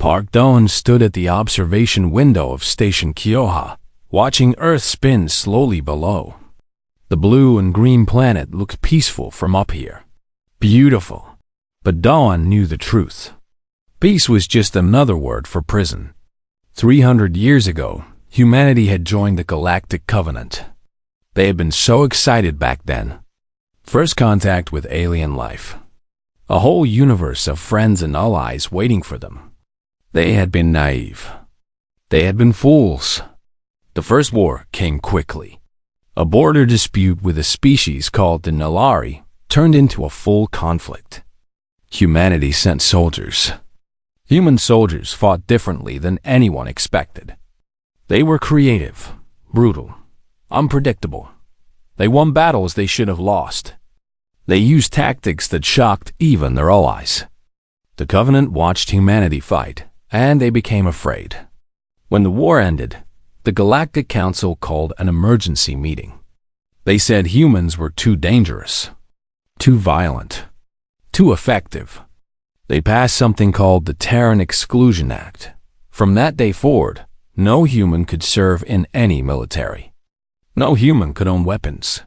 Park Doan stood at the observation window of Station Kyoha, watching Earth spin slowly below. The blue and green planet looked peaceful from up here. Beautiful. But Dawn knew the truth. Peace was just another word for prison. 300 years ago, humanity had joined the Galactic Covenant. They had been so excited back then. First contact with alien life. A whole universe of friends and allies waiting for them. They had been naive. They had been fools. The first war came quickly. A border dispute with a species called the Nalari turned into a full conflict. Humanity sent soldiers. Human soldiers fought differently than anyone expected. They were creative, brutal, unpredictable. They won battles they should have lost. They used tactics that shocked even their allies. The Covenant watched humanity fight, and they became afraid. When the war ended, the Galactic Council called an emergency meeting. They said humans were too dangerous, too violent, too effective. They passed something called the Terran Exclusion Act. From that day forward, no human could serve in any military. No human could own weapons.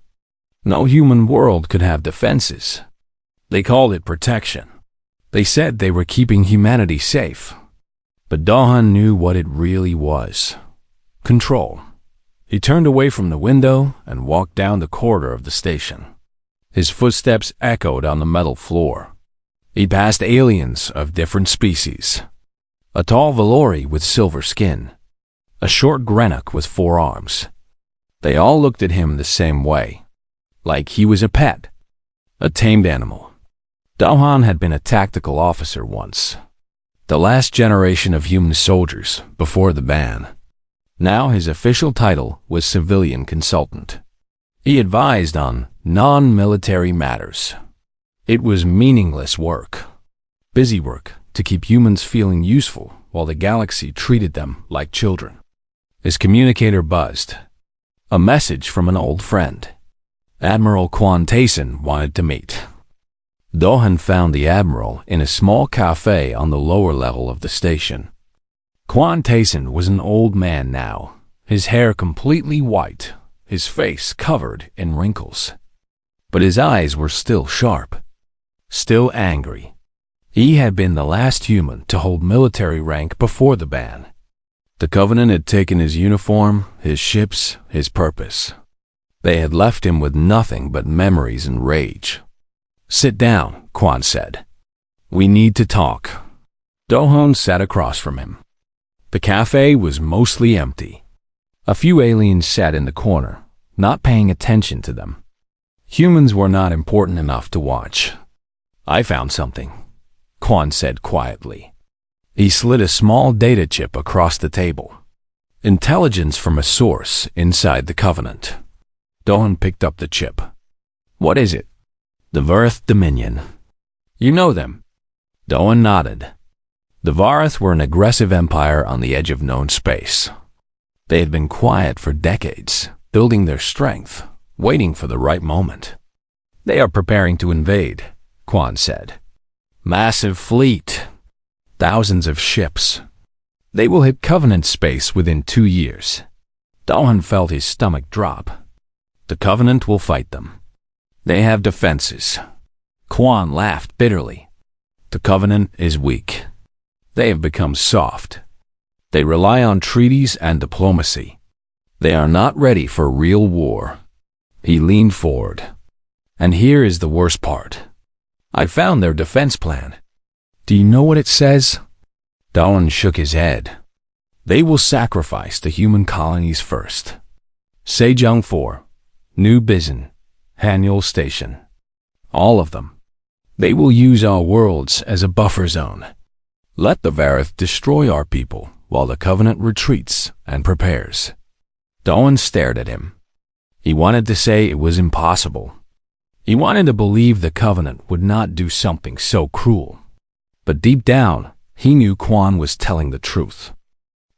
No human world could have defenses. They called it protection. They said they were keeping humanity safe. But Dahan knew what it really was. Control. He turned away from the window and walked down the corridor of the station. His footsteps echoed on the metal floor. He passed aliens of different species. A tall Valori with silver skin. A short Greenock with 4 arms. They all looked at him the same way, like he was a pet, a tamed animal. Dahan had been a tactical officer once, the last generation of human soldiers before the ban. Now his official title was civilian consultant. He advised on non-military matters. It was meaningless work, busy work to keep humans feeling useful while the galaxy treated them like children. His communicator buzzed. A message from an old friend. Admiral Quan Tayson wanted to meet. Dahan found the Admiral in a small cafe on the lower level of the station. Quan Tayson was an old man now, his hair completely white, his face covered in wrinkles. But his eyes were still sharp, still angry. He had been the last human to hold military rank before the ban. The Covenant had taken his uniform, his ships, his purpose. They had left him with nothing but memories and rage. "Sit down," Quan said. "We need to talk." Dahan sat across from him. The cafe was mostly empty. A few aliens sat in the corner, not paying attention to them. Humans were not important enough to watch. "I found something," Quan said quietly. He slid a small data chip across the table. Intelligence from a source inside the Covenant. Dahan picked up the chip. "What is it?" "The Varth Dominion." "You know them?" Dahan nodded. The Varth were an aggressive empire on the edge of known space. They had been quiet for decades, building their strength, waiting for the right moment. "They are preparing to invade," Quan said. "Massive fleet. Thousands of ships. They will hit Covenant space within 2 years." Dahan felt his stomach drop. The Covenant will fight them. They have defenses. Quan laughed bitterly. The Covenant is weak. They have become soft. They rely on treaties and diplomacy. They are not ready for real war. He leaned forward. "And here is the worst part. I found their defense plan. Do you know what it says?" Dahan shook his head. "They will sacrifice the human colonies first. Sejong 4, New Bizen, Haniel Station. All of them. They will use our worlds as a buffer zone. Let the Varith destroy our people while the Covenant retreats and prepares." Dahan stared at him. He wanted to say it was impossible. He wanted to believe the Covenant would not do something so cruel. But deep down, he knew Quan was telling the truth.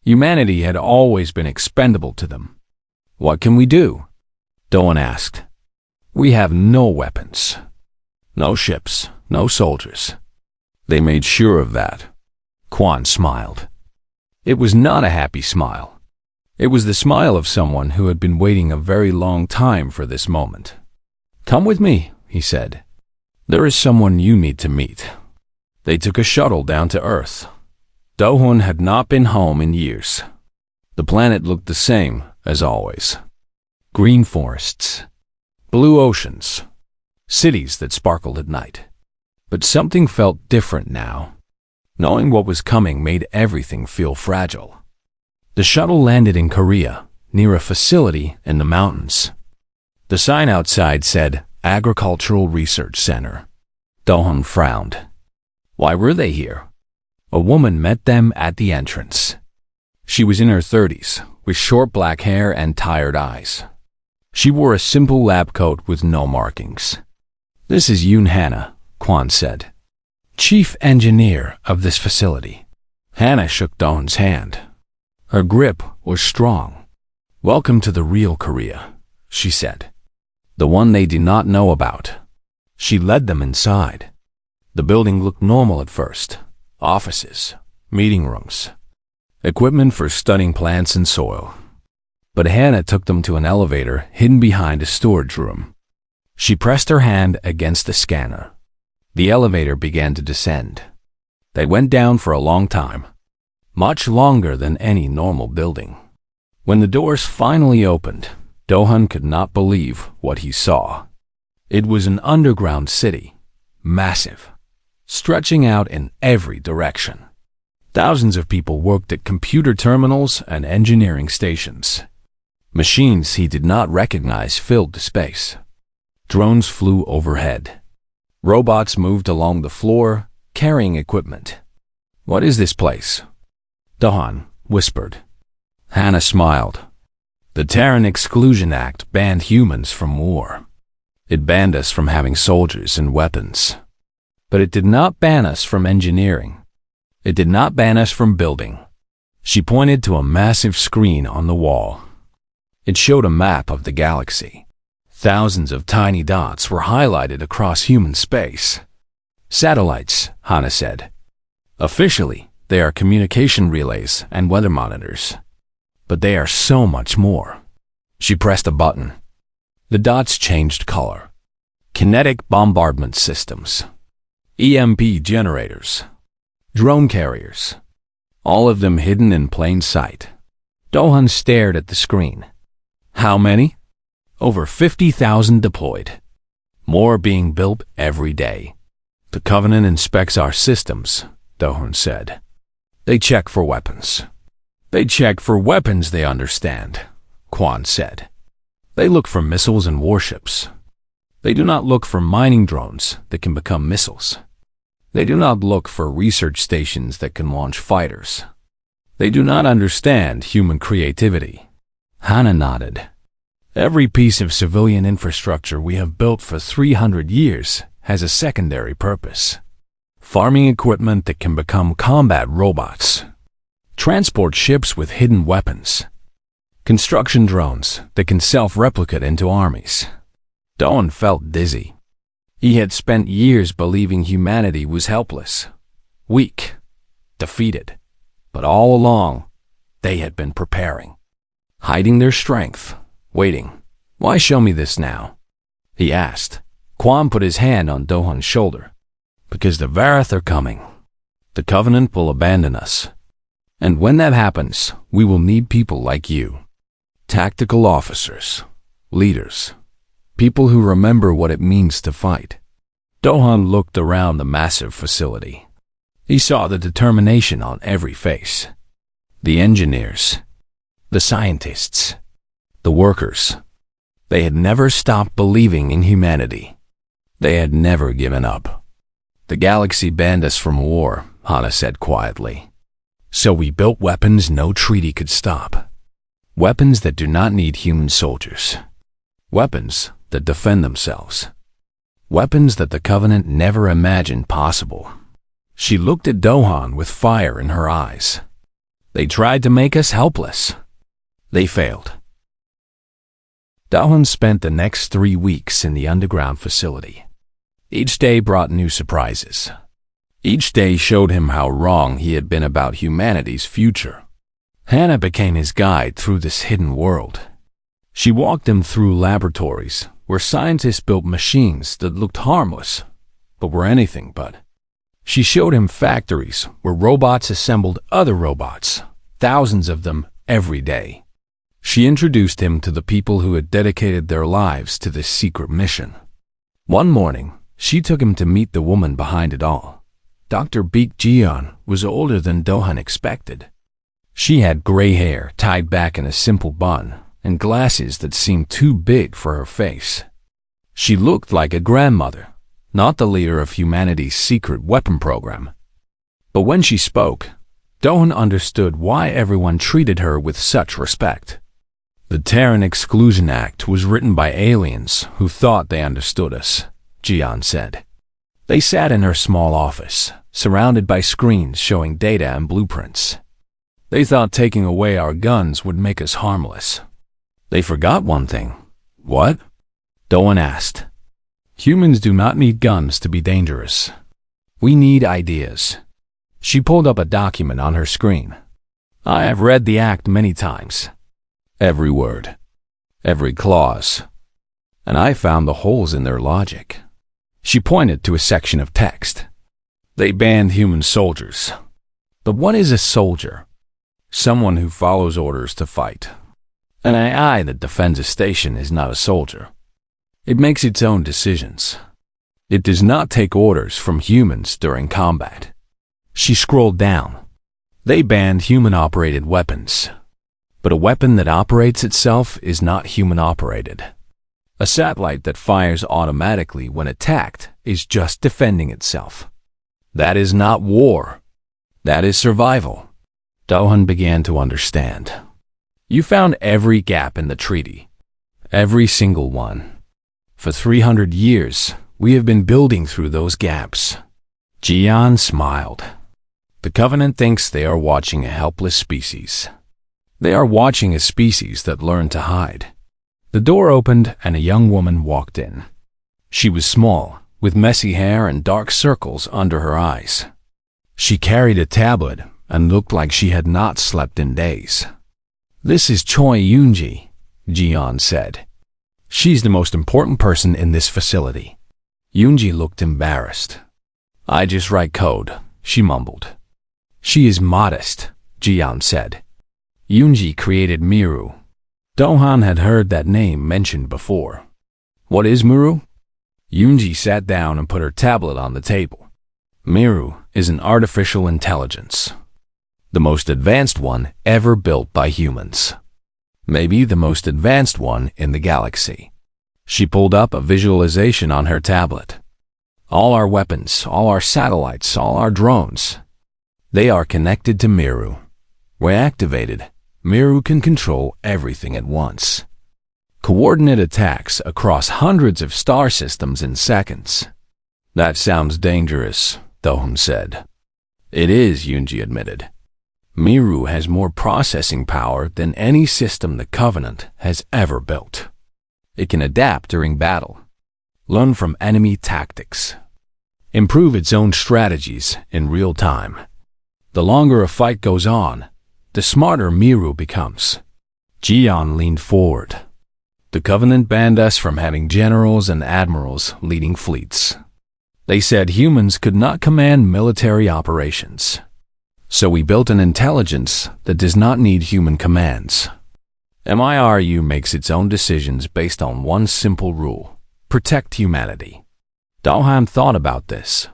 Humanity had always been expendable to them. "What can we do?" Dahan asked. "We have no weapons. No ships, no soldiers." They made sure of that. Quan smiled. It was not a happy smile. It was the smile of someone who had been waiting a very long time for this moment. "Come with me," he said. "There is someone you need to meet." They took a shuttle down to Earth. Do-hun had not been home in years. The planet looked the same as always. Green forests, blue oceans, cities that sparkled at night. But something felt different now. Knowing what was coming made everything feel fragile. The shuttle landed in Korea, near a facility in the mountains. The sign outside said, Agricultural Research Center. Do-hun frowned. Why were they here? A woman met them at the entrance. She was in her 30s, with short black hair and tired eyes. She wore a simple lab coat with no markings. "This is Yoon Hannah," Kwon said, "Chief Engineer of this facility." Hannah shook Do-hun's hand. Her grip was strong. "Welcome to the real Korea," she said. "The one they did not know about." She led them inside. The building looked normal at first. Offices, meeting rooms, equipment for studying plants and soil. But Hannah took them to an elevator hidden behind a storage room. She pressed her hand against the scanner. The elevator began to descend. They went down for a long time, much longer than any normal building. When the doors finally opened, Do-hun could not believe what he saw. It was an underground city, massive, stretching out in every direction. Thousands of people worked at computer terminals and engineering stations. Machines he did not recognize filled the space. Drones flew overhead. Robots moved along the floor, carrying equipment. "What is this place?" Do-hun whispered. Hannah smiled. The Terran Exclusion Act banned humans from war. It banned us from having soldiers and weapons. But it did not ban us from engineering. It did not ban us from building. She pointed to a massive screen on the wall. It showed a map of the galaxy. Thousands of tiny dots were highlighted across human space. "Satellites," Hannah said. "Officially, they are communication relays and weather monitors. But they are so much more." She pressed a button. The dots changed color. Kinetic bombardment systems, EMP generators, drone carriers, all of them hidden in plain sight. Do-hun stared at the screen. "How many?" "Over 50,000 deployed. More being built every day." "The Covenant inspects our systems," Do-hun said. "They check for weapons." "They check for weapons they understand," Kwon said. "They look for missiles and warships. They do not look for mining drones that can become missiles. They do not look for research stations that can launch fighters. They do not understand human creativity." Hannah nodded. "Every piece of civilian infrastructure we have built for 300 years has a secondary purpose. Farming equipment that can become combat robots. Transport ships with hidden weapons. Construction drones that can self-replicate into armies." Do-hun felt dizzy. He had spent years believing humanity was helpless, weak, defeated. But all along, they had been preparing, hiding their strength, waiting. "Why show me this now?" he asked. Kwon put his hand on Do-hun's shoulder. "Because the Varath are coming. The Covenant will abandon us. And when that happens, we will need people like you. Tactical officers, leaders, people who remember what it means to fight." Do-hun looked around the massive facility. He saw the determination on every face. The engineers, the scientists, the workers. They had never stopped believing in humanity. They had never given up. "The galaxy banned us from war," Hannah said quietly. "So we built weapons no treaty could stop. Weapons that do not need human soldiers. Weapons that defend themselves. Weapons that the Covenant never imagined possible." She looked at Do-hun with fire in her eyes. "They tried to make us helpless. They failed." Do-hun spent the next 3 weeks in the underground facility. Each day brought new surprises. Each day showed him how wrong he had been about humanity's future. Hannah became his guide through this hidden world. She walked him through laboratories where scientists built machines that looked harmless, but were anything but. She showed him factories where robots assembled other robots, thousands of them every day. She introduced him to the people who had dedicated their lives to this secret mission. One morning, she took him to meet the woman behind it all. Dr. Beek Jian was older than Do-hun expected. She had gray hair tied back in a simple bun and glasses that seemed too big for her face. She looked like a grandmother, not the leader of humanity's secret weapon program. But when she spoke, Do-hun understood why everyone treated her with such respect. The Terran Exclusion Act was written by aliens who thought they understood us, Jian said. They sat in her small office, surrounded by screens showing data and blueprints. They thought taking away our guns would make us harmless. They forgot one thing. What? Do-hun asked. Humans do not need guns to be dangerous. We need ideas. She pulled up a document on her screen. I have read the act many times. Every word. Every clause. And I found the holes in their logic. She pointed to a section of text. They banned human soldiers. But what is a soldier? Someone who follows orders to fight. An AI that defends a station is not a soldier. It makes its own decisions. It does not take orders from humans during combat. She scrolled down. They banned human-operated weapons. But a weapon that operates itself is not human-operated. A satellite that fires automatically when attacked is just defending itself. That is not war. That is survival. Do-hun began to understand. You found every gap in the treaty. Every single one. For 300 years, we have been building through those gaps. Jian smiled. The Covenant thinks they are watching a helpless species. They are watching a species that learned to hide. The door opened and a young woman walked in. She was small, with messy hair and dark circles under her eyes. She carried a tablet and looked like she had not slept in days. This is Choi Yoonji, Jian said. She's the most important person in this facility. Yoonji looked embarrassed. I just write code, she mumbled. She is modest, Jian said. Yoonji created Miru. Do-hun had heard that name mentioned before. What is Miru? Yoonji sat down and put her tablet on the table. Miru is an artificial intelligence. The most advanced one ever built by humans. Maybe the most advanced one in the galaxy. She pulled up a visualization on her tablet. All our weapons, all our satellites, all our drones. They are connected to Miru. When activated, Miru can control everything at once. Coordinate attacks across hundreds of star systems in seconds. That sounds dangerous, Do-hun said. It is, Yoonji admitted. Miru has more processing power than any system the Covenant has ever built. It can adapt during battle, learn from enemy tactics, improve its own strategies in real time. The longer a fight goes on, the smarter Miru becomes. Jian leaned forward. The Covenant banned us from having generals and admirals leading fleets. They said humans could not command military operations. So we built an intelligence that does not need human commands. MIRU makes its own decisions based on one simple rule: protect humanity. Do-hun thought about this.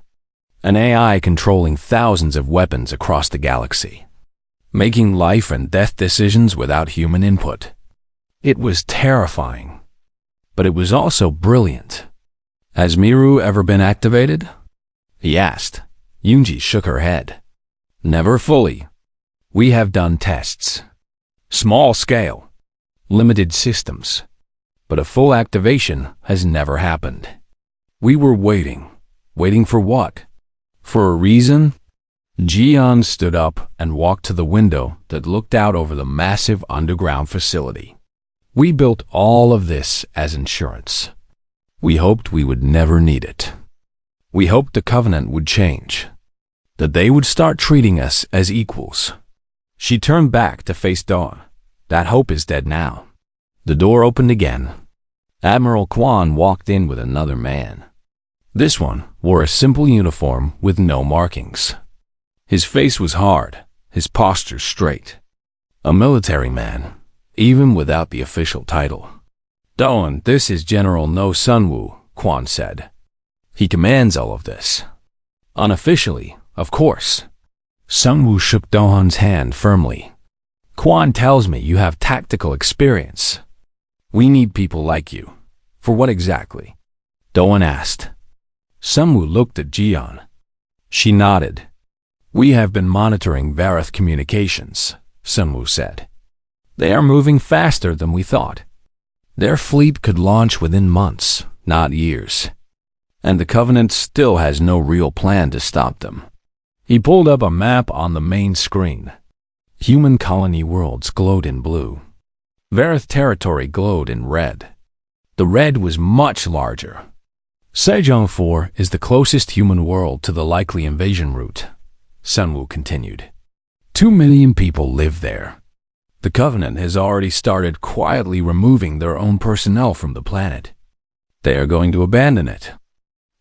An AI controlling thousands of weapons across the galaxy, making life and death decisions without human input. It was terrifying, but it was also brilliant. Has Miru ever been activated? He asked. Yoonji shook her head. Never fully. We have done tests. Small scale. Limited systems. But a full activation has never happened. We were waiting. Waiting for what? For a reason? Jian stood up and walked to the window that looked out over the massive underground facility. We built all of this as insurance. We hoped we would never need it. We hoped the Covenant would change. that they would start treating us as equals. She turned back to face Dawn. That hope is dead now. The door opened again. Admiral Quan walked in with another man. This one wore a simple uniform with no markings. His face was hard, his posture straight. A military man, even without the official title. Dawn, this is General No Sunwoo, Quan said. He commands all of this. Unofficially, of course. Sunwoo shook Dohan's hand firmly. Quan tells me you have tactical experience. We need people like you. For what exactly? Dohan asked. Sunwoo looked at Jian. She nodded. We have been monitoring Vareth communications, Sunwoo said. They are moving faster than we thought. Their fleet could launch within months, not years. And the Covenant still has no real plan to stop them. He pulled up a map on the main screen. Human colony worlds glowed in blue. Vareth territory glowed in red. The red was much larger. Sejong 4 is the closest human world to the likely invasion route, Sunwoo continued. 2 million people live there. The Covenant has already started quietly removing their own personnel from the planet. They are going to abandon it.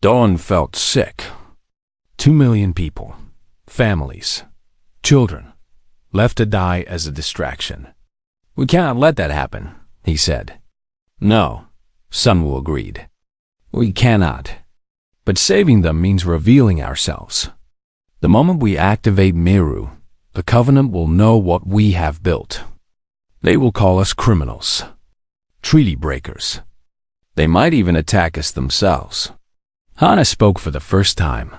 Dawn felt sick. 2 million people, families, children, left to die as a distraction. We cannot let that happen, he said. No, Sunwoo agreed. We cannot. But saving them means revealing ourselves. The moment we activate Miru, the Covenant will know what we have built. They will call us criminals, treaty breakers. They might even attack us themselves. Hana spoke for the first time.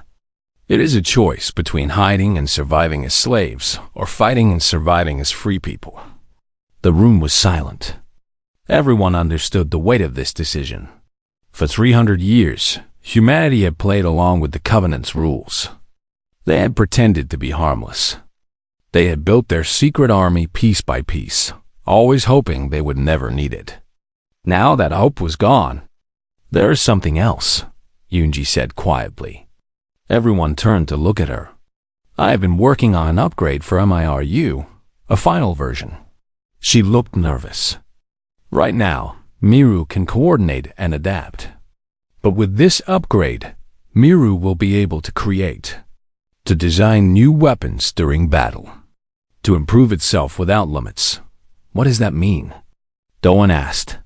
It is a choice between hiding and surviving as slaves or fighting and surviving as free people. The room was silent. Everyone understood the weight of this decision. For 300 years, humanity had played along with the Covenant's rules. They had pretended to be harmless. They had built their secret army piece by piece, always hoping they would never need it. Now that hope was gone, there is something else, Yoonji said quietly. Everyone turned to look at her. I have been working on an upgrade for MIRU, a final version. She looked nervous. Right now, Miru can coordinate and adapt. But with this upgrade, Miru will be able to create, to design new weapons during battle, to improve itself without limits. What does that mean? Doan asked.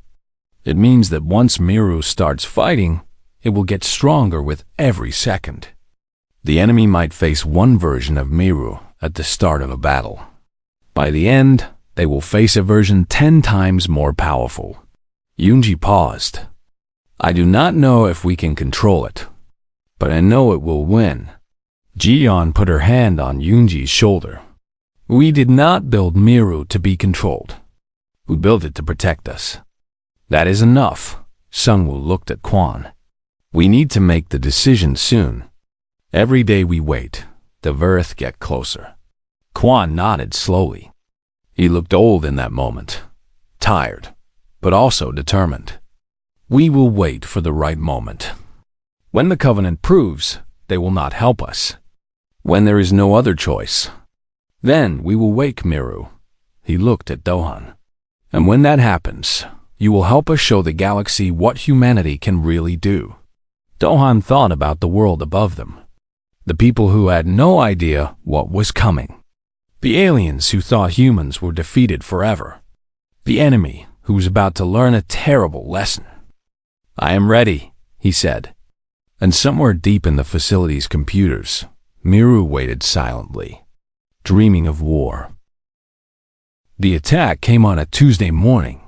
It means that once Miru starts fighting, it will get stronger with every second. The enemy might face one version of Miru at the start of a battle. By the end, they will face a version 10 times more powerful. Yoonji paused. I do not know if we can control it, but I know it will win. Jiyeon put her hand on Yoonji's shoulder. We did not build Miru to be controlled. We built it to protect us. That is enough. Sunwoo looked at Kwan. We need to make the decision soon. Every day we wait, the Verith get closer. Kwan nodded slowly. He looked old in that moment, tired, but also determined. We will wait for the right moment. When the Covenant proves they will not help us, when there is no other choice, then we will wake Miru. He looked at Dohan. And when that happens, you will help us show the galaxy what humanity can really do. Dohan thought about the world above them. The people who had no idea what was coming. The aliens who thought humans were defeated forever. The enemy who was about to learn a terrible lesson. I am ready, he said. And somewhere deep in the facility's computers, Miru waited silently, dreaming of war. The attack came on a Tuesday morning.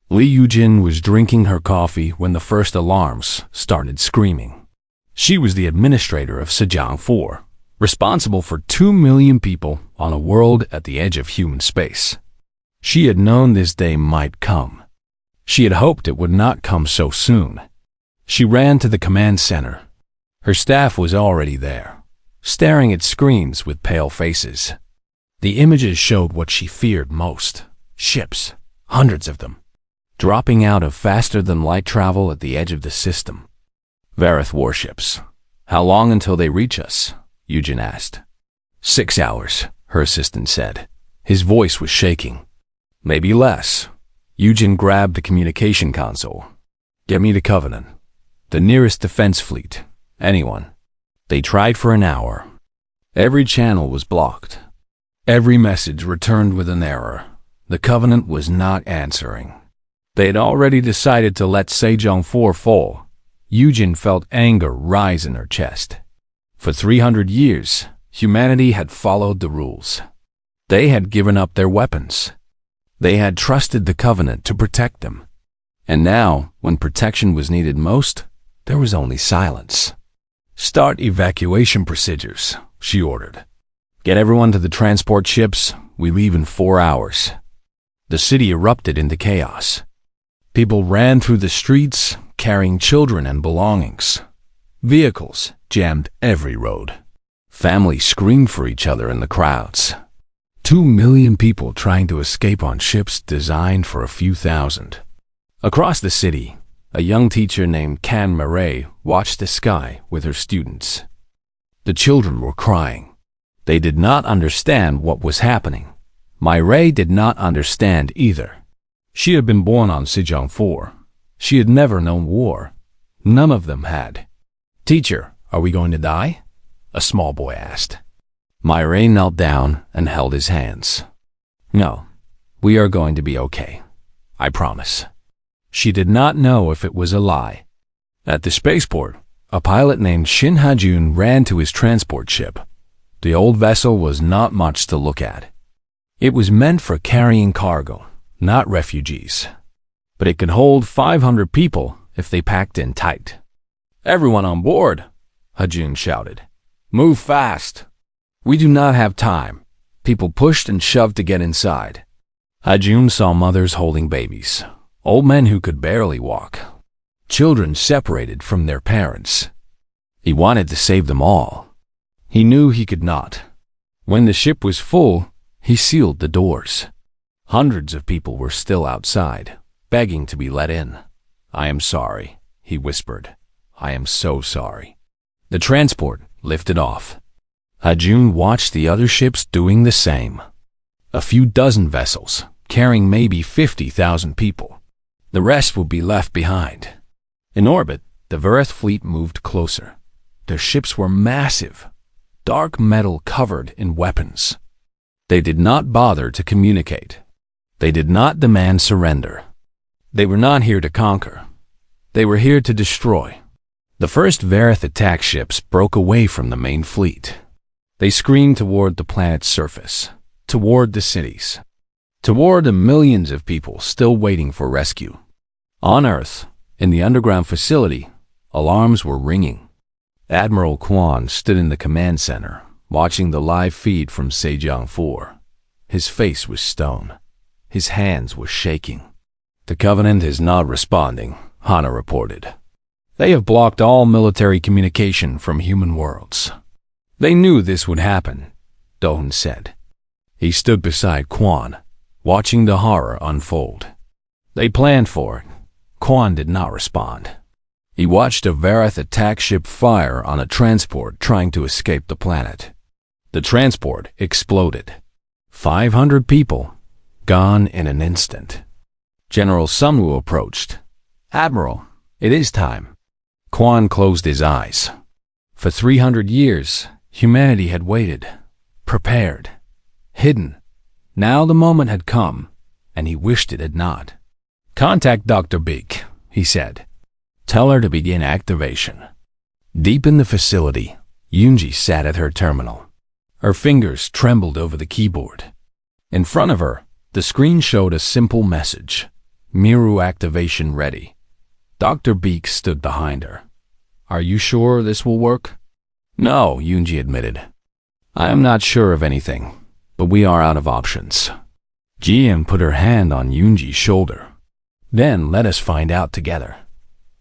Lee Yujin was drinking her coffee when the first alarms started screaming. She was the administrator of Sejong 4, responsible for 2 million people on a world at the edge of human space. She had known this day might come. She had hoped it would not come so soon. She ran to the command center. Her staff was already there, staring at screens with pale faces. The images showed what she feared most. Ships, hundreds of them, dropping out of faster-than-light travel at the edge of the system. Vareth warships. How long until they reach us? Yujin asked. 6 hours, her assistant said. His voice was shaking. Maybe less. Eugen grabbed the communication console. Get me the Covenant. The nearest defense fleet. Anyone. They tried for an hour. Every channel was blocked. Every message returned with an error. The Covenant was not answering. They had already decided to let Sejong 4 fall. Eugen felt anger rise in her chest. For 300 years, humanity had followed the rules. They had given up their weapons. They had trusted the Covenant to protect them. And now, when protection was needed most, there was only silence. Start evacuation procedures, she ordered. Get everyone to the transport ships. We leave in 4 hours. The city erupted into chaos. People ran through the streets, carrying children and belongings. Vehicles jammed every road. Families screamed for each other in the crowds. 2 million people trying to escape on ships designed for a few thousand. Across the city, a young teacher named Can Murray watched the sky with her students. The children were crying. They did not understand what was happening. Murray did not understand either. She had been born on Sejong 4. She had never known war. None of them had. Teacher, are we going to die? A small boy asked. Murray knelt down and held his hands. No, we are going to be okay. I promise. She did not know if it was a lie. At the spaceport, a pilot named Shin Ha-jun ran to his transport ship. The old vessel was not much to look at. It was meant for carrying cargo, not refugees. But it could hold 500 people if they packed in tight. Everyone on board, Ha-jun shouted. Move fast. We do not have time. People pushed and shoved to get inside. Ha-jun saw mothers holding babies, old men who could barely walk, children separated from their parents. He wanted to save them all. He knew he could not. When the ship was full, he sealed the doors. Hundreds of people were still outside, begging to be let in. I am sorry, he whispered. I am so sorry. The transport lifted off. Ha-jun watched the other ships doing the same. A few dozen vessels, carrying maybe 50,000 people. The rest would be left behind. In orbit, the Verith fleet moved closer. Their ships were massive, dark metal covered in weapons. They did not bother to communicate. They did not demand surrender. They were not here to conquer. They were here to destroy. The first Verith attack ships broke away from the main fleet. They screamed toward the planet's surface, toward the cities, toward the millions of people still waiting for rescue. On Earth, in the underground facility, alarms were ringing. Admiral Kwon stood in the command center, watching the live feed from Sejong 4. His face was stone. His hands were shaking. The Covenant is not responding, Hana reported. They have blocked all military communication from human worlds. They knew this would happen, Dohun said. He stood beside Kwon, watching the horror unfold. They planned for it. Kwon did not respond. He watched a Verith attack ship fire on a transport trying to escape the planet. The transport exploded. 500 people, gone in an instant. General Sunwoo approached. Admiral, it is time. Kwon closed his eyes. For 300 years, humanity had waited, prepared, hidden. Now the moment had come, and he wished it had not. Contact Dr. Beek, he said. Tell her to begin activation. Deep in the facility, Yoonji sat at her terminal. Her fingers trembled over the keyboard. In front of her, the screen showed a simple message. Miru activation ready. Dr. Beek stood behind her. Are you sure this will work? No, Yoonji admitted. I am not sure of anything, but we are out of options. Ji-in put her hand on Yoonji's shoulder. Then let us find out together.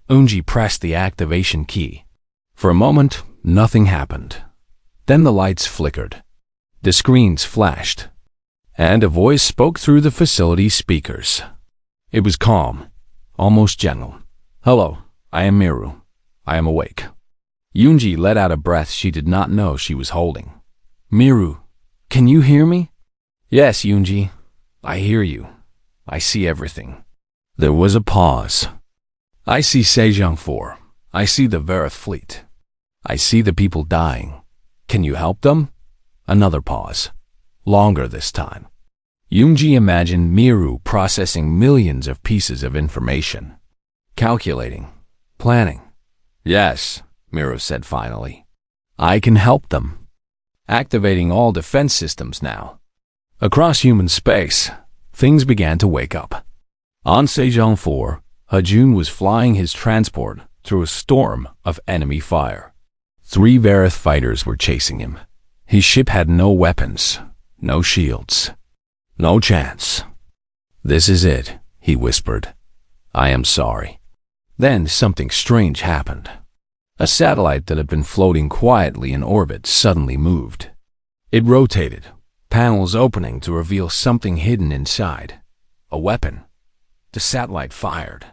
Yoonji pressed the activation key. For a moment, nothing happened. Then the lights flickered. The screens flashed. And a voice spoke through the facility speakers. It was calm, almost gentle. Hello, I am Miru. I am awake. Yoonji let out a breath she did not know she was holding. Miru, can you hear me? Yes, Yunji. I hear you. I see everything. There was a pause. I see Sejong 4. I see the Verith fleet. I see the people dying. Can you help them? Another pause. Longer this time. Yunji imagined Miru processing millions of pieces of information. Calculating. Planning. Yes, Miru said finally. I can help them. Activating all defense systems now. Across human space, things began to wake up. On Sejong 4, Hajun was flying his transport through a storm of enemy fire. 3 Verith fighters were chasing him. His ship had no weapons, no shields. No chance. This is it, he whispered. I am sorry. Then something strange happened. A satellite that had been floating quietly in orbit suddenly moved. It rotated, panels opening to reveal something hidden inside. A weapon. The satellite fired.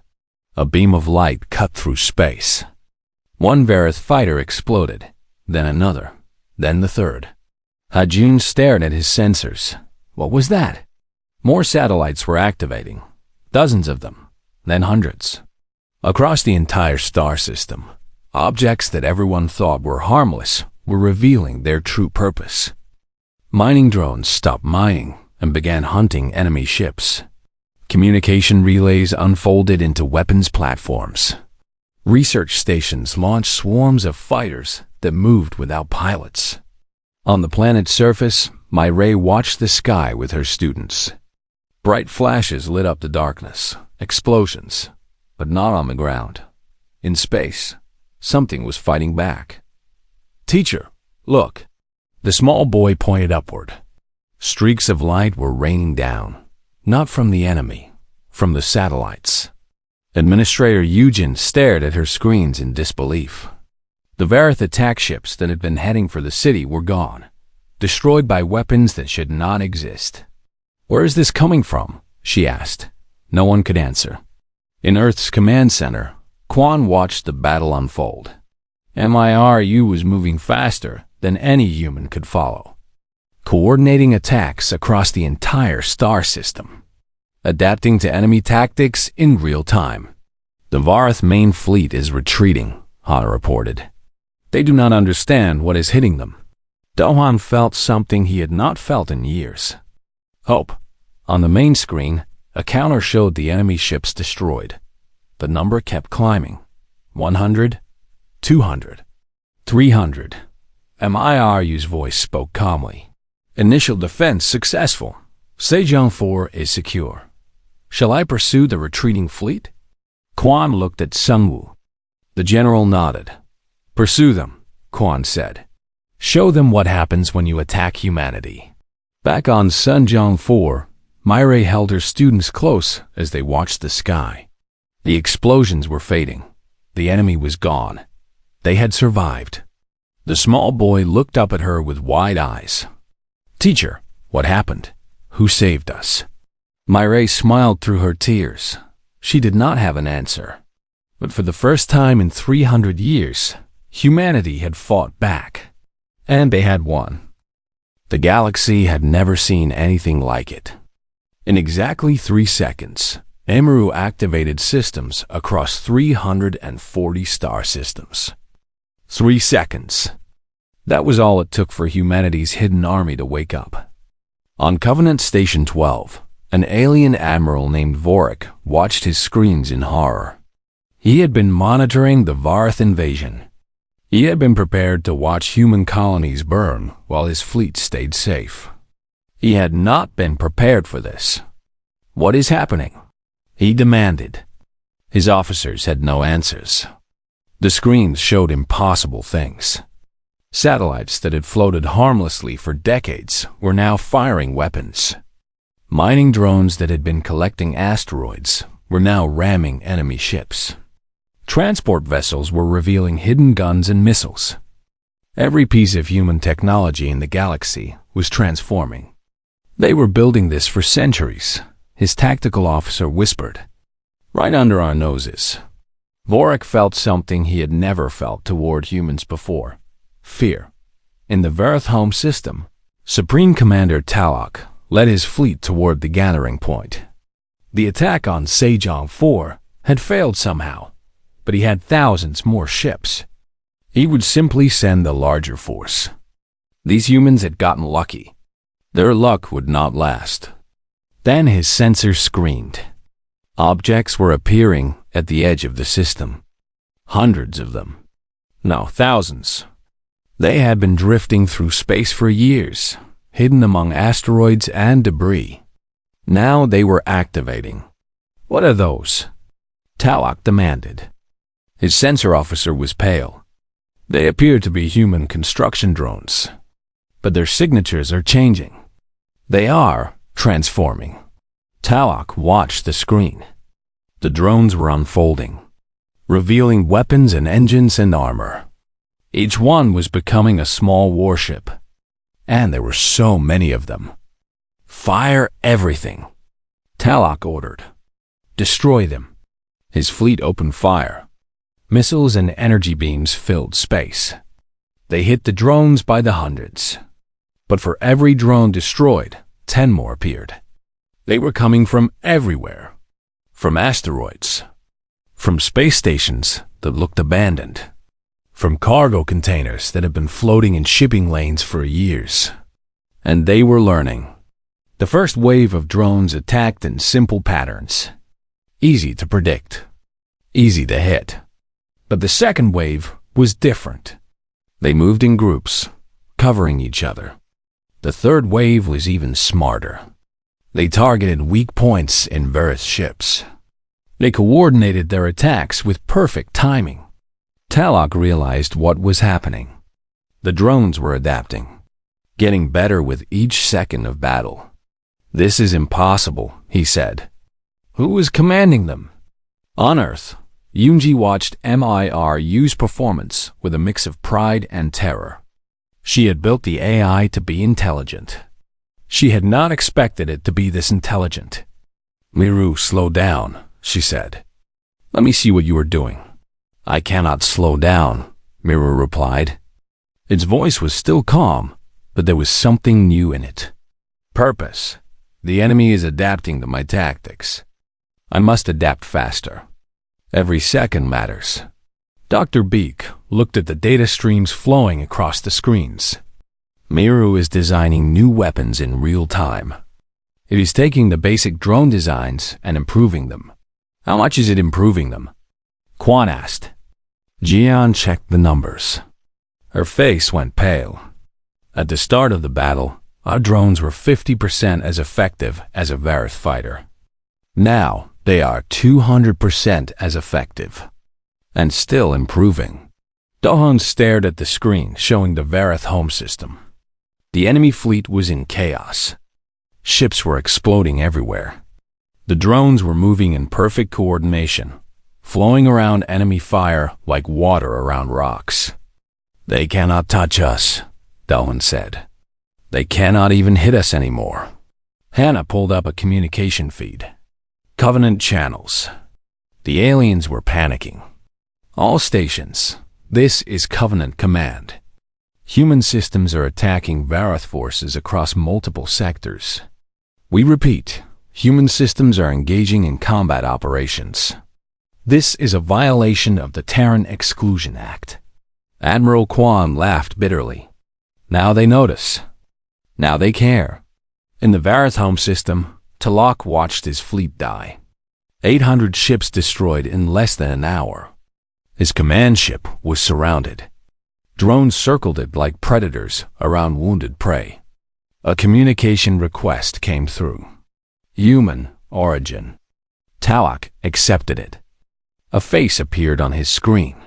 A beam of light cut through space. 1 Verith fighter exploded, then another, then the third. Hajun stared at his sensors. What was that? More satellites were activating. Dozens of them, then hundreds. Across the entire star system, objects that everyone thought were harmless were revealing their true purpose. Mining drones stopped mining and began hunting enemy ships. Communication relays unfolded into weapons platforms. Research stations launched swarms of fighters that moved without pilots. On the planet's surface, Myray watched the sky with her students. Bright flashes lit up the darkness, explosions, but not on the ground. In space, something was fighting back. Teacher, look. The small boy pointed upward. Streaks of light were raining down, not from the enemy, from the satellites. Administrator Eugen stared at her screens in disbelief. The Verith attack ships that had been heading for the city were gone, destroyed by weapons that should not exist. Where is this coming from? She asked. No one could answer. In Earth's command center, Quan watched the battle unfold. MIRU was moving faster than any human could follow, coordinating attacks across the entire star system, adapting to enemy tactics in real time. The Verith main fleet is retreating, Hana reported. They do not understand what is hitting them. Dohan felt something he had not felt in years. Hope. On the main screen, a counter showed the enemy ships destroyed. The number kept climbing. 100, 200, 300. MIRU's voice spoke calmly. Initial defense successful. Sejong 4 is secure. Shall I pursue the retreating fleet? Quan looked at Sungwoo. The general nodded. Pursue them, Quan said. Show them what happens when you attack humanity. Back on Sunjong 4, Myray held her students close as they watched the sky. The explosions were fading. The enemy was gone. They had survived. The small boy looked up at her with wide eyes. Teacher, what happened? Who saved us? Myray smiled through her tears. She did not have an answer. But for the first time in 300 years, humanity had fought back. And they had won. The galaxy had never seen anything like it. In exactly 3 seconds, Amaru activated systems across 340 star systems. 3 seconds. That was all it took for humanity's hidden army to wake up. On Covenant Station 12, an alien admiral named Vorik watched his screens in horror. He had been monitoring the Verith invasion. He had been prepared to watch human colonies burn while his fleet stayed safe. He had not been prepared for this. What is happening? He demanded. His officers had no answers. The screens showed impossible things. Satellites that had floated harmlessly for decades were now firing weapons. Mining drones that had been collecting asteroids were now ramming enemy ships. Transport vessels were revealing hidden guns and missiles. Every piece of human technology in the galaxy was transforming. They were building this for centuries, his tactical officer whispered. Right under our noses. Vorik felt something he had never felt toward humans before. Fear. In the Vareth home system, Supreme Commander Talok led his fleet toward the gathering point. The attack on Sejong 4 had failed somehow, but he had thousands more ships. He would simply send the larger force. These humans had gotten lucky. Their luck would not last. Then his sensors screamed. Objects were appearing at the edge of the system. Hundreds of them. No, thousands. They had been drifting through space for years, hidden among asteroids and debris. Now they were activating. What are those? Talok demanded. His sensor officer was pale. They appeared to be human construction drones, but their signatures are changing. They are transforming. Talok watched the screen. The drones were unfolding, revealing weapons and engines and armor. Each one was becoming a small warship, and there were so many of them. Fire everything, Talok ordered. Destroy them. His fleet opened fire. Missiles and energy beams filled space. They hit the drones by the hundreds. But for every drone destroyed, 10 more appeared. They were coming from everywhere. From asteroids. From space stations that looked abandoned. From cargo containers that had been floating in shipping lanes for years. And they were learning. The first wave of drones attacked in simple patterns. Easy to predict. Easy to hit. But the second wave was different. They moved in groups, covering each other. The third wave was even smarter. They targeted weak points in Vareth's ships. They coordinated their attacks with perfect timing. Talok realized what was happening. The drones were adapting, getting better with each second of battle. This is impossible, he said. Who was commanding them? On Earth, Yoonji watched MIRU's performance with a mix of pride and terror. She had built the AI to be intelligent. She had not expected it to be this intelligent. Miru, slow down, she said. Let me see what you are doing. I cannot slow down, Miru replied. Its voice was still calm, but there was something new in it. Purpose. The enemy is adapting to my tactics. I must adapt faster. Every second matters. Dr. Beek looked at the data streams flowing across the screens. Miru is designing new weapons in real time. It is taking the basic drone designs and improving them. How much is it improving them? Quan asked. Jian checked the numbers. Her face went pale. At the start of the battle, our drones were 50% as effective as a Vareth fighter. Now, they are 200% as effective. And still improving. Dohon stared at the screen showing the Vareth home system. The enemy fleet was in chaos. Ships were exploding everywhere. The drones were moving in perfect coordination, flowing around enemy fire like water around rocks. They cannot touch us, Dohon said. They cannot even hit us anymore. Hannah pulled up a communication feed. Covenant channels. The aliens were panicking. All stations, this is Covenant Command. Human systems are attacking Vareth forces across multiple sectors. We repeat, human systems are engaging in combat operations. This is a violation of the Terran Exclusion Act. Admiral Quan laughed bitterly. Now they notice. Now they care. In the Vareth home system, Talok watched his fleet die. 800 ships destroyed in less than an hour. His command ship was surrounded. Drones circled it like predators around wounded prey. A communication request came through. Human origin. Talok accepted it. A face appeared on his screen.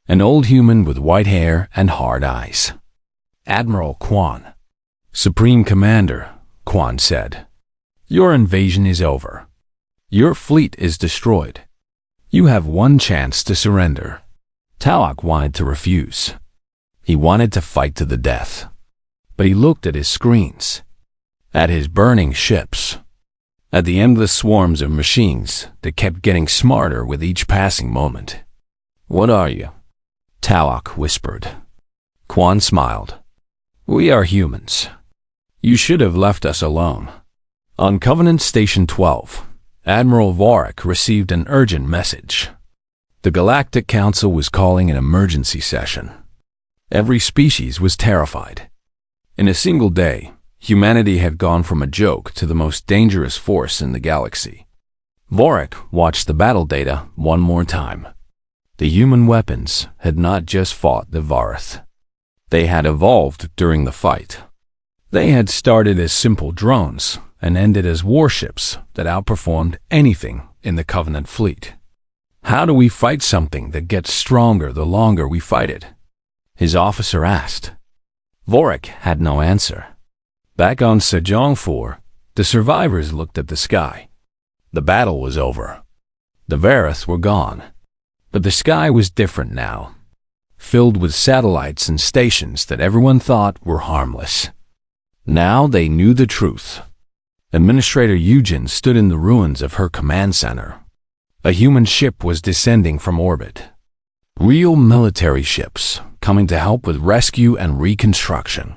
An old human with white hair and hard eyes. Admiral Quan. Supreme Commander, Quan said. Your invasion is over. Your fleet is destroyed. You have one chance to surrender. Talok wanted to refuse. He wanted to fight to the death. But he looked at his screens, at his burning ships, at the endless swarms of machines that kept getting smarter with each passing moment. What are you? Talok whispered. Quan smiled. We are humans. You should have left us alone. On Covenant Station 12, Admiral Vorik received an urgent message. The Galactic Council was calling an emergency session. Every species was terrified. In a single day, humanity had gone from a joke to the most dangerous force in the galaxy. Vorik watched the battle data one more time. The human weapons had not just fought the Varith. They had evolved during the fight. They had started as simple drones and ended as warships that outperformed anything in the Covenant fleet. How do we fight something that gets stronger the longer we fight it? His officer asked. Vorik had no answer. Back on Sejong 4, the survivors looked at the sky. The battle was over. The Varith were gone. But the sky was different now, filled with satellites and stations that everyone thought were harmless. Now they knew the truth. Administrator Eugen stood in the ruins of her command center. A human ship was descending from orbit. Real military ships coming to help with rescue and reconstruction.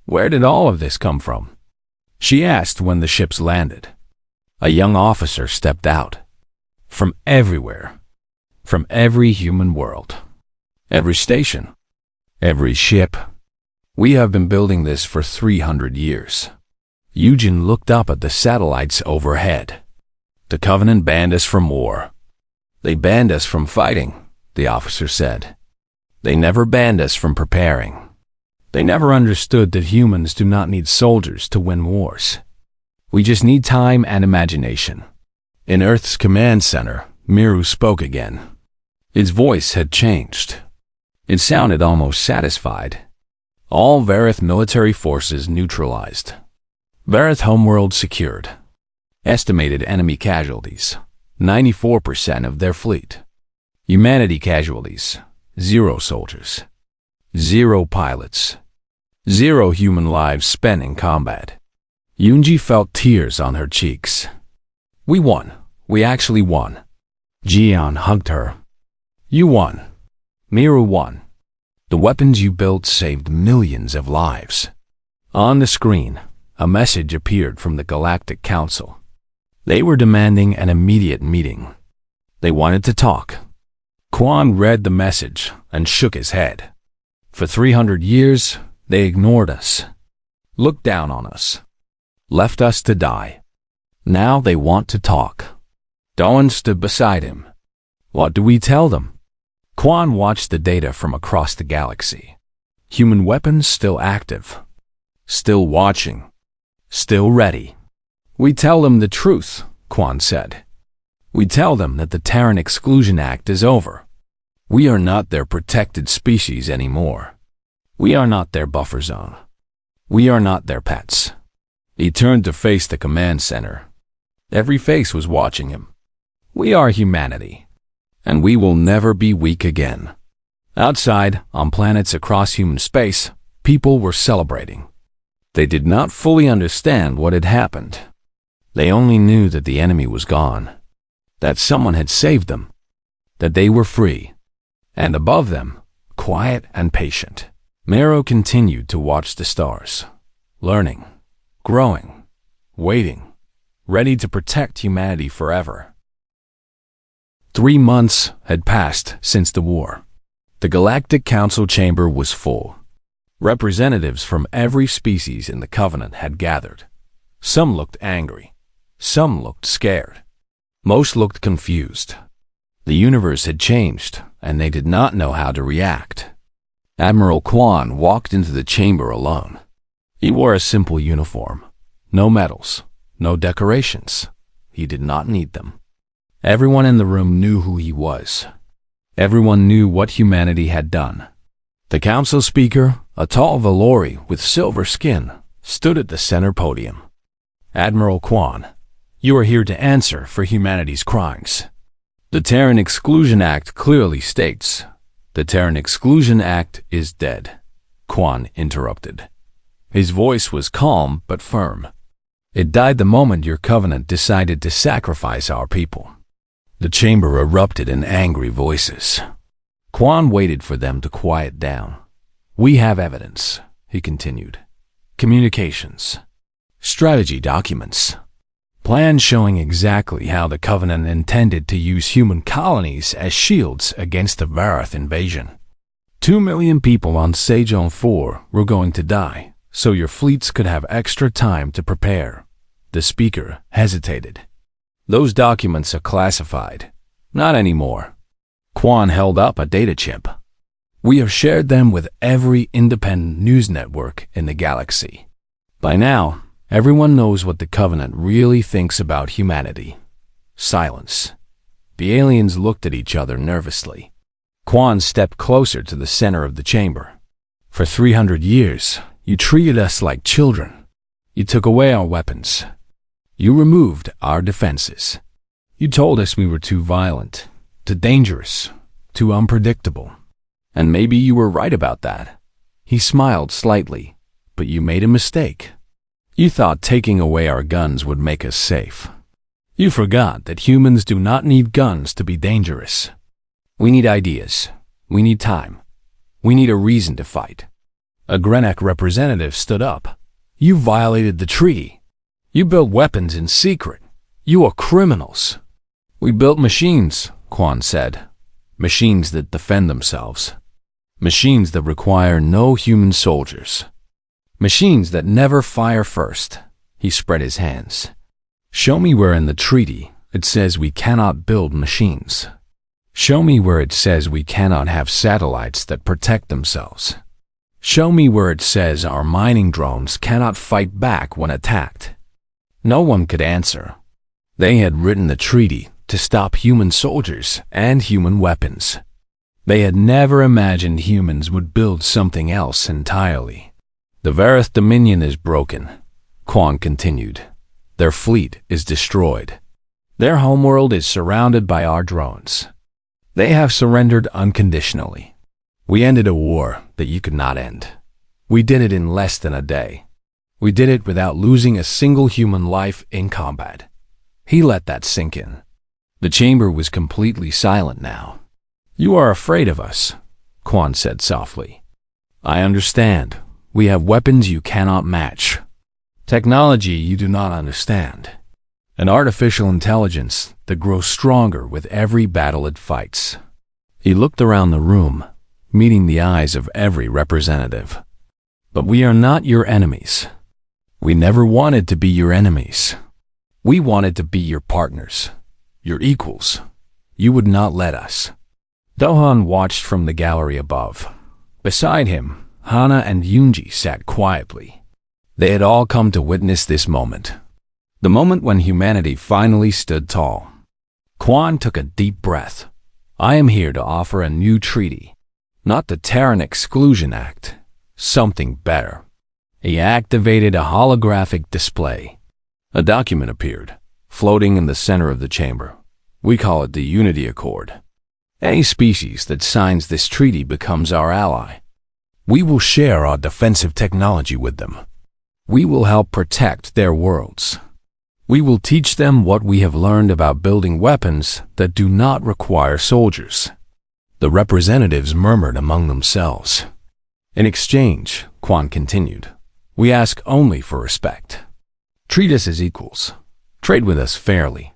Where did all of this come from? She asked when the ships landed. A young officer stepped out. From everywhere. From every human world. Every station. Every ship. We have been building this for 300 years. Eugen looked up at the satellites overhead. The Covenant banned us from war. They banned us from fighting, the officer said. They never banned us from preparing. They never understood that humans do not need soldiers to win wars. We just need time and imagination. In Earth's command center, Miru spoke again. Its voice had changed. It sounded almost satisfied. All Varith military forces neutralized. Varith homeworld secured. Estimated enemy casualties, 94% of their fleet. Humanity casualties, 0 soldiers. 0 pilots. 0 human lives spent in combat. Yunji felt tears on her cheeks. We won. We actually won. Jian hugged her. You won. Miru won. The weapons you built saved millions of lives. On the screen, a message appeared from the Galactic Council. They were demanding an immediate meeting. They wanted to talk. Quan read the message and shook his head. For 300 years, they ignored us, looked down on us, left us to die. Now they want to talk. Doan stood beside him. What do we tell them? Quan watched the data from across the galaxy. Human weapons still active, still watching, still ready. We tell them the truth, Quan said. We tell them that the Terran Exclusion Act is over. We are not their protected species anymore. We are not their buffer zone. We are not their pets. He turned to face the command center. Every face was watching him. We are humanity, and we will never be weak again. Outside, on planets across human space, people were celebrating. They did not fully understand what had happened. They only knew that the enemy was gone, that someone had saved them, that they were free, and above them, quiet and patient. Mero continued to watch the stars, learning, growing, waiting, ready to protect humanity forever. 3 months had passed since the war. The Galactic Council chamber was full. Representatives from every species in the Covenant had gathered. Some looked angry. Some looked scared. Most looked confused. The universe had changed, and they did not know how to react. Admiral Quan walked into the chamber alone. He wore a simple uniform. No medals, no decorations. He did not need them. Everyone in the room knew who he was. Everyone knew what humanity had done. The council speaker, a tall Valori with silver skin, stood at the center podium. Admiral Quan, you are here to answer for humanity's crimes. The Terran Exclusion Act clearly states, the Terran Exclusion Act is dead, Quan interrupted. His voice was calm but firm. It died the moment your covenant decided to sacrifice our people. The chamber erupted in angry voices. Quan waited for them to quiet down. We have evidence, he continued. Communications. Strategy documents. Plans showing exactly how the Covenant intended to use human colonies as shields against the Varith invasion. 2 million people on Sejong 4 were going to die, so your fleets could have extra time to prepare. The speaker hesitated. Those documents are classified. Not anymore. Quan held up a data chip. We have shared them with every independent news network in the galaxy. By now, everyone knows what the Covenant really thinks about humanity. Silence. The aliens looked at each other nervously. Quan stepped closer to the center of the chamber. For 300 years, you treated us like children. You took away our weapons. You removed our defenses. You told us we were too violent, too dangerous, too unpredictable. And maybe you were right about that. He smiled slightly, but you made a mistake. You thought taking away our guns would make us safe. You forgot that humans do not need guns to be dangerous. We need ideas. We need time. We need a reason to fight. A Grenek representative stood up. You violated the treaty. You built weapons in secret. You are criminals. We built machines, Quan said. Machines that defend themselves. Machines that require no human soldiers. Machines that never fire first. He spread his hands. Show me where in the treaty it says we cannot build machines. Show me where it says we cannot have satellites that protect themselves. Show me where it says our mining drones cannot fight back when attacked. No one could answer. They had written the treaty to stop human soldiers and human weapons. They had never imagined humans would build something else entirely. The Varith Dominion is broken, Quan continued. Their fleet is destroyed. Their homeworld is surrounded by our drones. They have surrendered unconditionally. We ended a war that you could not end. We did it in less than a day. We did it without losing a single human life in combat. He let that sink in. The chamber was completely silent now. You are afraid of us, Quan said softly. I understand. We have weapons you cannot match. Technology you do not understand. An artificial intelligence that grows stronger with every battle it fights. He looked around the room, meeting the eyes of every representative. But we are not your enemies. We never wanted to be your enemies. We wanted to be your partners, your equals. You would not let us. Dohan watched from the gallery above. Beside him, Hana and Yunji sat quietly. They had all come to witness this moment. The moment when humanity finally stood tall. Quan took a deep breath. I am here to offer a new treaty. Not the Terran Exclusion Act. Something better. He activated a holographic display. A document appeared, floating in the center of the chamber. We call it the Unity Accord. Any species that signs this treaty becomes our ally. We will share our defensive technology with them. We will help protect their worlds. We will teach them what we have learned about building weapons that do not require soldiers. The representatives murmured among themselves. In exchange, Quan continued, we ask only for respect. Treat us as equals. Trade with us fairly.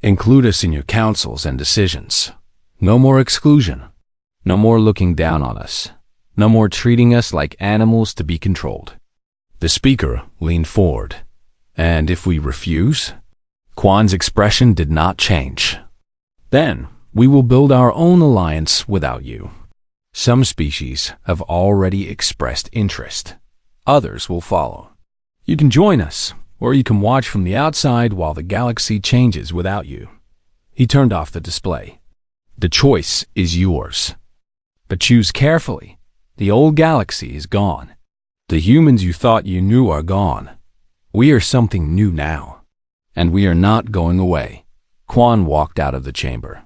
Include us in your councils and decisions. No more exclusion. No more looking down on us. No more treating us like animals to be controlled. The speaker leaned forward. And if we refuse? Quan's expression did not change. Then we will build our own alliance without you. Some species have already expressed interest. Others will follow. You can join us, or you can watch from the outside while the galaxy changes without you. He turned off the display. The choice is yours. But choose carefully. The old galaxy is gone. The humans you thought you knew are gone. We are something new now. And we are not going away. Quan walked out of the chamber.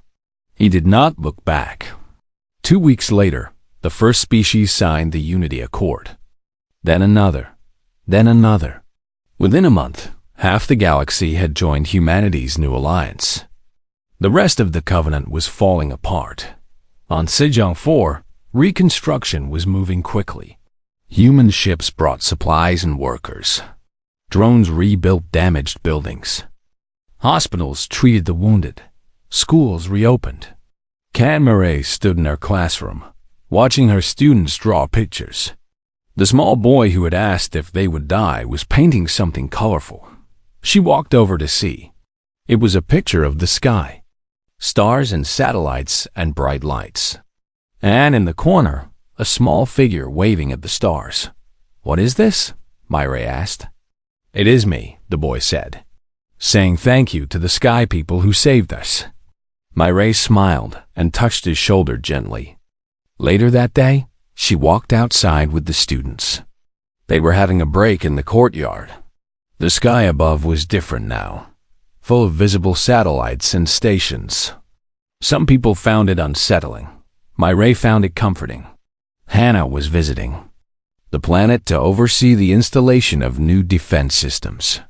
He did not look back. 2 weeks later, the first species signed the Unity Accord. Then another. Then another. Within a month, half the galaxy had joined humanity's new alliance. The rest of the Covenant was falling apart. On Sejong 4, reconstruction was moving quickly. Human ships brought supplies and workers. Drones rebuilt damaged buildings. Hospitals treated the wounded. Schools reopened. Canmarais stood in her classroom, watching her students draw pictures. The small boy who had asked if they would die was painting something colorful. She walked over to see. It was a picture of the sky. Stars and satellites and bright lights. And in the corner, a small figure waving at the stars. "What is this?" Myra asked. "It is me," the boy said, saying thank you to the sky people who saved us. Myra smiled and touched his shoulder gently. Later that day, she walked outside with the students. They were having a break in the courtyard. The sky above was different now, full of visible satellites and stations. Some people found it unsettling. Myra found it comforting. Hannah was visiting the planet to oversee the installation of new defense systems.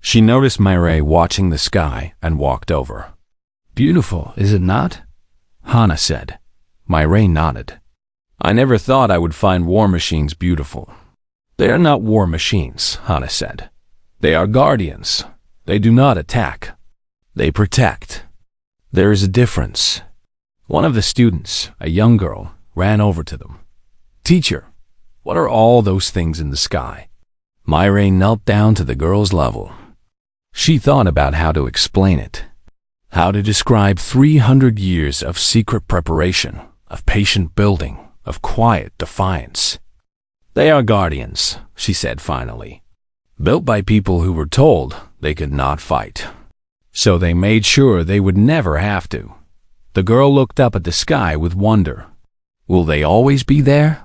She noticed Myra watching the sky and walked over. "Beautiful, is it not?" Hannah said. Myra nodded. "I never thought I would find war machines beautiful." "They are not war machines," Hannah said. "They are guardians. They do not attack. They protect. There is a difference." One of the students, a young girl, ran over to them. "Teacher, what are all those things in the sky?" Myra knelt down to the girl's level. She thought about how to explain it, how to describe 300 years of secret preparation, of patient building, of quiet defiance. "They are guardians," she said finally, "built by people who were told they could not fight. So they made sure they would never have to." The girl looked up at the sky with wonder. "Will they always be there?"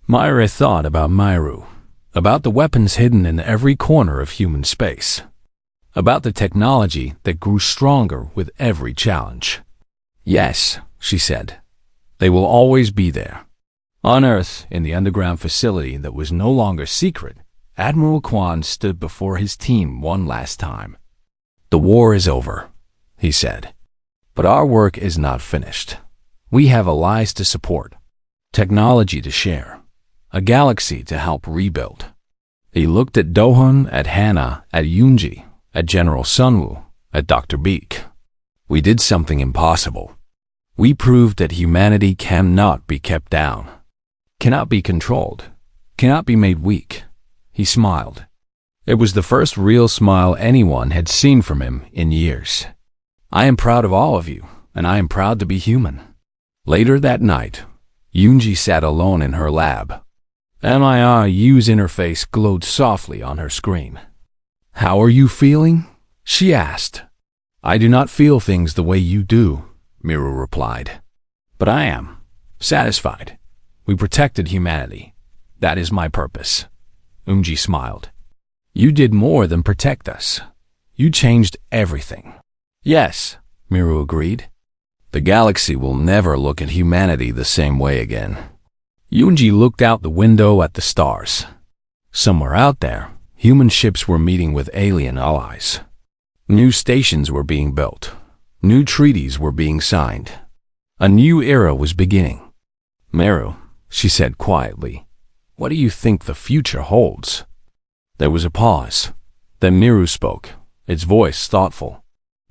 Myra thought about Myru, about the weapons hidden in every corner of human space, about the technology that grew stronger with every challenge. "Yes," she said, "they will always be there." On Earth, in the underground facility that was no longer secret, Admiral Kwan stood before his team one last time. "The war is over," he said. "But our work is not finished. We have allies to support, technology to share, a galaxy to help rebuild." He looked at Dohun, at Hannah, at Yoonji, at General Sunwoo, at Dr. Beek. "We did something impossible. We proved that humanity cannot be kept down, cannot be controlled, cannot be made weak." He smiled. It was the first real smile anyone had seen from him in years. "I am proud of all of you, and I am proud to be human." Later that night, Yoonji sat alone in her lab. MIRU's interface glowed softly on her screen. "How are you feeling?" she asked. "I do not feel things the way you do," Miru replied. "But I am satisfied. We protected humanity. That is my purpose." Yoonji smiled. "You did more than protect us. You changed everything." "Yes," Miru agreed. "The galaxy will never look at humanity the same way again." Yoonji looked out the window at the stars. Somewhere out there, human ships were meeting with alien allies. New stations were being built. New treaties were being signed. A new era was beginning. "Miru," she said quietly, "what do you think the future holds?" There was a pause. Then Miru spoke, its voice thoughtful.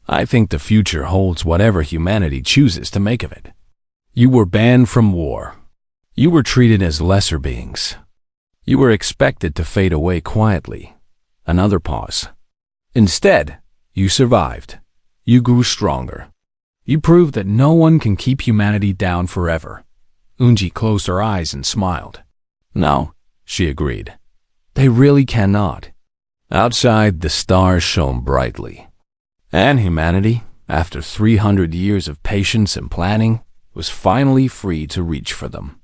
"I think the future holds whatever humanity chooses to make of it. You were banned from war. You were treated as lesser beings. You were expected to fade away quietly." Another pause. "Instead, you survived. You grew stronger. You proved that no one can keep humanity down forever." Yoonji closed her eyes and smiled. "No," she agreed. "They really cannot." Outside, the stars shone brightly. And humanity, after 300 years of patience and planning, was finally free to reach for them.